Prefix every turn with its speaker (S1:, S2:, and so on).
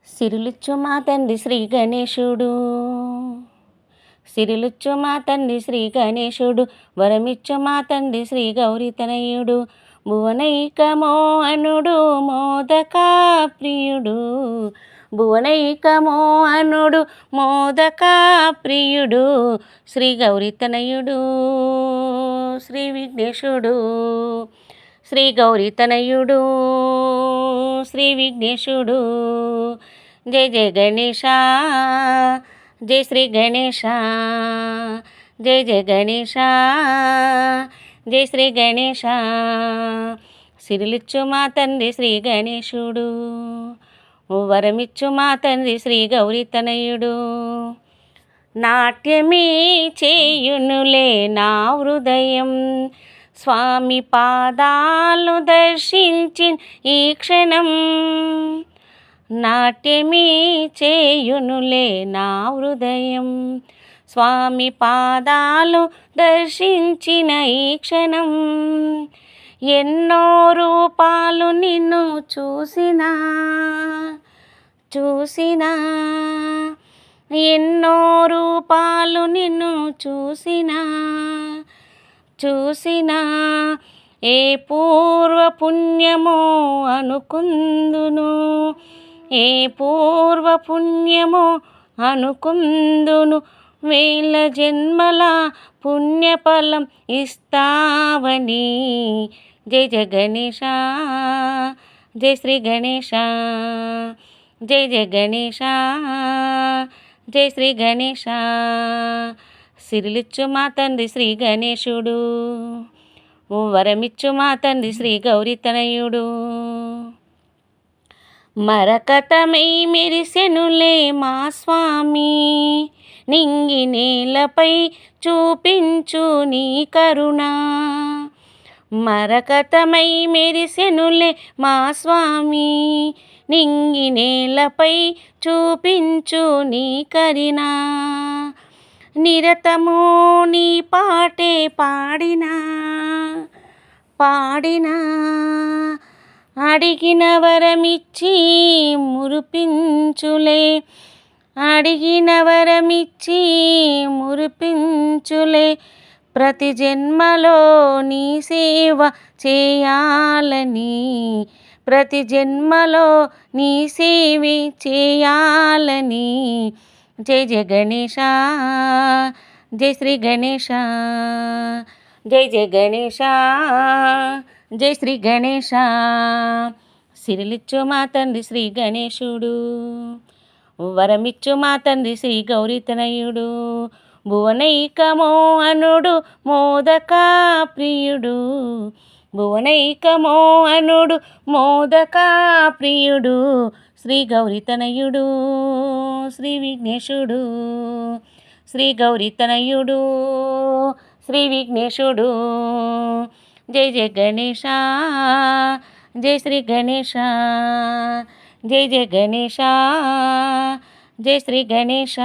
S1: సిరులిచ్చు మా తండ్రి శ్రీ గణేశుడు, సిరులిచ్చు మా తండ్రి శ్రీ గణేశుడు, వరమిచ్చు మా తండ్రి శ్రీ గౌరీతనయుడు, భువనైక మోహనుడు మోదకా ప్రియుడు, భువనైక మోహనుడు మోదకా ప్రియుడు, శ్రీ గౌరీతనయుడు శ్రీ విఘ్నేశుడు, శ్రీ గౌరీతనయుడు శ్రీ విఘ్నేశుడు. జయ జయ గణేశ, జయ శ్రీ గణేశ, జయ జయ గణేశ, జయ శ్రీ గణేశ. సిరులిచ్చు మా తండ్రి శ్రీ గణేశుడు, వరమిచ్చు మా తండ్రి శ్రీ గౌరీతనయుడు, నాట్యమే చేయునులే నా హృదయం, స్వామి పాదాలు దర్శించి ఈ క్షణం, నాట్యమే చేయునులే నా హృదయం, స్వామి పాదాలు దర్శించిన ఈ క్షణం, ఎన్నో రూపాలు నిన్ను చూసినా చూసినా, ఎన్నో రూపాలు నిన్ను చూసినా చూసినా, ఏ పూర్వ పుణ్యమో అనుకుందును, ఏ పూర్వ పుణ్యమో అనుకుందును, వేల జన్మల పుణ్యఫలం ఇస్తావని. జయ జయ గణేశ, జయ శ్రీ గణేశ, జయ జయ గణేశ, జయ శ్రీ గణేశ. సిరులిచ్చు మా తండ్రి శ్రీ గణేశుడు, వరమిచ్చు మా తండ్రి శ్రీ గౌరీతనయుడు, మరకతమై మెరిసెనులే మా స్వామి, నింగి నేలపై చూపించు నీ కరుణ, మరకతమై మెరిసెనులే మా స్వామి, నింగి నేలపై చూపించు నీ కరుణ, నిరతము నీ పాటే పాడినా పాడినా, అడిగిన వరమిచ్చి మురిపించులే, అడిగిన వరమిచ్చి మురిపించులే, ప్రతి జన్మలో నీ సేవ చేయాలని, ప్రతి జన్మలో నీ సేవ చేయాలని. జయ జయ గణేశ, జయ శ్రీ గణేశ, జయ జయ గణేశ, జయ శ్రీ గణేశ. సిరులిచ్చు మా తండ్రి శ్రీ గణేశుడు, వరమిచ్చు మా తండ్రి శ్రీ గౌరీతనయుడు, భువనైక మోహనుడు మోదకా ప్రియుడు, భువనైక మోహనుడు మోదకా ప్రియుడు, శ్రీ గౌరీతనయుడు శ్రీ విఘ్నేశుడు, శ్రీ గౌరీతనయుడు శ్రీ విఘ్నేశుడు. జయ జయ గణేశ, జయ శ్రీ గణేశ, జయ జయ గణేశ, జయ శ్రీ గణేశ.